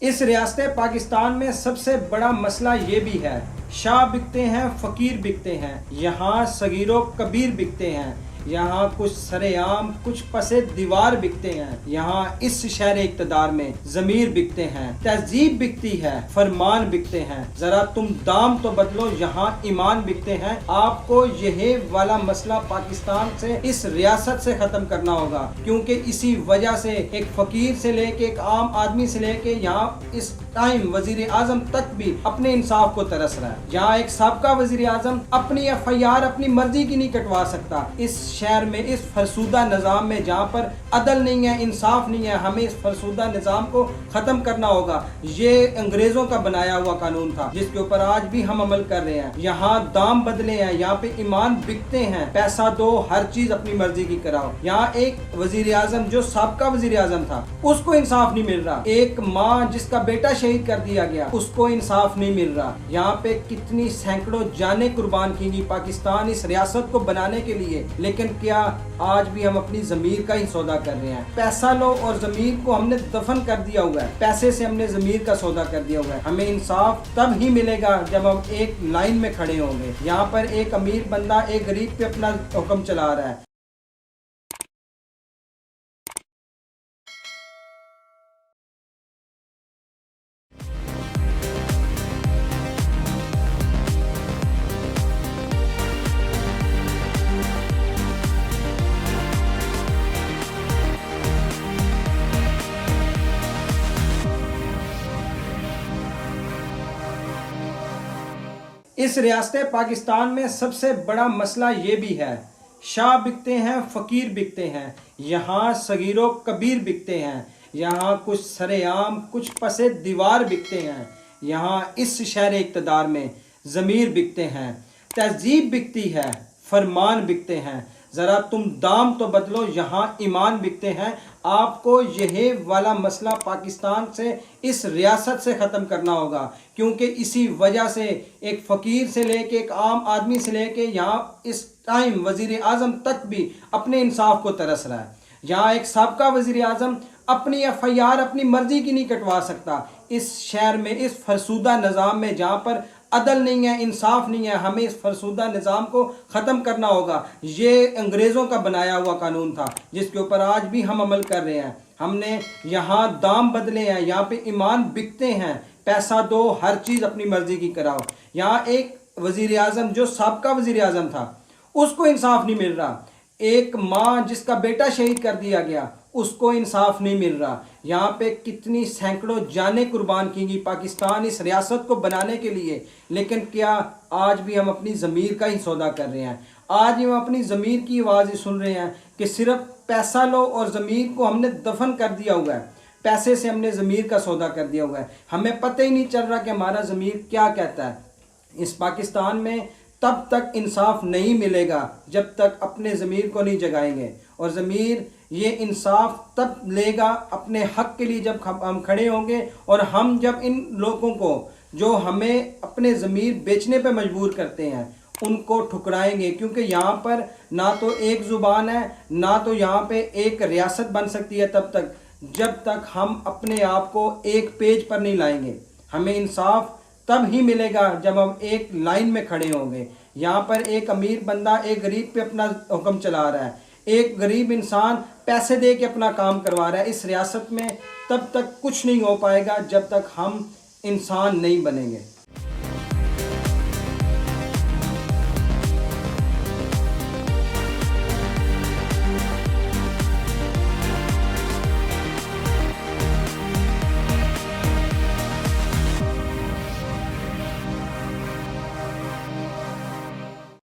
इस रियासत पाकिस्तान में सबसे बड़ा मसला ये भी है, शाह बिकते हैं, फकीर बिकते हैं, यहाँ सगीरो कबीर बिकते हैं, यहाँ कुछ सरेआम कुछ पसे दीवार बिकते हैं, यहाँ इस शहर इक़्तिदार में ज़मीर बिकते हैं, तहजीब बिकती है, फरमान बिकते हैं, जरा तुम दाम तो बदलो, यहाँ ईमान बिकते हैं। आपको यह वाला मसला पाकिस्तान से, इस रियासत से ख़त्म करना होगा, क्योंकि इसी वजह से एक फ़कीर से लेके एक आम आदमी से लेके यहाँ इस टाइम वजीर आजम तक भी अपने इंसाफ को तरस रहा है। यहाँ एक साबका वजीर आजम अपनी FIR अपनी मर्जी की नहीं कटवा सकता। इस शहर में इस फरसूदा निज़ाम में जहाँ पर अदल नहीं है, इंसाफ नहीं है, हमें इस फरसूदा निज़ाम को ख़त्म करना होगा। ये अंग्रेज़ों का बनाया हुआ कानून था जिसके ऊपर आज भी हम अमल कर रहे हैं। यहाँ दाम बदले हैं, यहाँ पे ईमान बिकते हैं, पैसा दो, हर चीज़ अपनी मर्जी की कराओ। यहाँ एक वजीर आजम जो साबका वजीर आजम था उसको इंसाफ नहीं मिल रहा। एक माँ जिसका बेटा शहीद कर दिया गया उसको इंसाफ नहीं मिल रहा। यहाँ पे कितनी सैकड़ों जानें कुर्बान की गई पाकिस्तान इस रियासत को बनाने के लिए, लेकिन क्या आज भी हम अपनी जमीर का ही सौदा कर रहे हैं। पैसा लो और जमीर को हमने दफन कर दिया हुआ है, पैसे से हमने जमीर का सौदा कर दिया हुआ है। हमें इंसाफ तब ही मिलेगा जब हम एक लाइन में खड़े होंगे। यहाँ पर एक अमीर बंदा एक गरीब पे अपना हुक्म चला रहा है। इस रियासत पाकिस्तान में सबसे बड़ा मसला ये भी है, शाह बिकते हैं, फकीर बिकते हैं, यहाँ सगीरो कबीर बिकते हैं, यहाँ कुछ सरेआम कुछ पसे दीवार बिकते हैं, यहाँ इस शहर इक़्तिदार में ज़मीर बिकते हैं, तहजीब बिकती है, फरमान बिकते हैं, ज़रा तुम दाम तो बदलो, यहाँ ईमान बिकते हैं। आपको यह वाला मसला पाकिस्तान से, इस रियासत से ख़त्म करना होगा, क्योंकि इसी वजह से एक फ़कीर से लेके एक आम आदमी से लेके यहाँ इस टाइम वजीर आजम तक भी अपने इंसाफ को तरस रहा है। यहाँ एक साबका वजीर आजम अपनी FIR अपनी मर्जी की नहीं कटवा सकता। इस शहर में इस फरसूदा निज़ाम में जहाँ पर अदल नहीं है, इंसाफ नहीं है, हमें इस फरसूदा निज़ाम को ख़त्म करना होगा। ये अंग्रेज़ों का बनाया हुआ कानून था जिसके ऊपर आज भी हम अमल कर रहे हैं। हमने यहाँ दाम बदले हैं, यहाँ पे ईमान बिकते हैं, पैसा दो, हर चीज़ अपनी मर्जी की कराओ। यहाँ एक वजीर आजम जो साबका वजीर आजम था उसको इंसाफ नहीं मिल रहा। एक माँ जिसका बेटा शहीद कर दिया गया उसको इंसाफ नहीं मिल रहा। यहाँ पे कितनी सैकड़ों जानें कुर्बान की गई पाकिस्तान इस रियासत को बनाने के लिए, लेकिन क्या आज भी हम अपनी ज़मीर का ही सौदा कर रहे हैं। आज भी हम अपनी ज़मीर की आवाज़ ही सुन रहे हैं कि सिर्फ पैसा लो और ज़मीर को हमने दफन कर दिया हुआ है, पैसे से हमने ज़मीर का सौदा कर दिया हुआ है। हमें पता ही नहीं चल रहा कि हमारा ज़मीर क्या कहता है। इस पाकिस्तान में तब तक इंसाफ नहीं मिलेगा जब तक अपने ज़मीर को नहीं जगाएंगे, और ज़मीर ये इंसाफ तब लेगा अपने हक़ के लिए जब हम खड़े होंगे, और हम जब इन लोगों को जो हमें अपने ज़मीर बेचने पे मजबूर करते हैं उनको ठुकराएंगे। क्योंकि यहाँ पर ना तो एक ज़ुबान है, ना तो यहाँ पे एक रियासत बन सकती है तब तक जब तक हम अपने आप को एक पेज पर नहीं लाएंगे। हमें इंसाफ तब ही मिलेगा जब हम एक लाइन में खड़े होंगे। यहाँ पर एक अमीर बंदा एक गरीब पे अपना हुक्म चला रहा है, एक गरीब इंसान पैसे दे के अपना काम करवा रहा है। इस रियासत में तब तक कुछ नहीं हो पाएगा जब तक हम इंसान नहीं बनेंगे।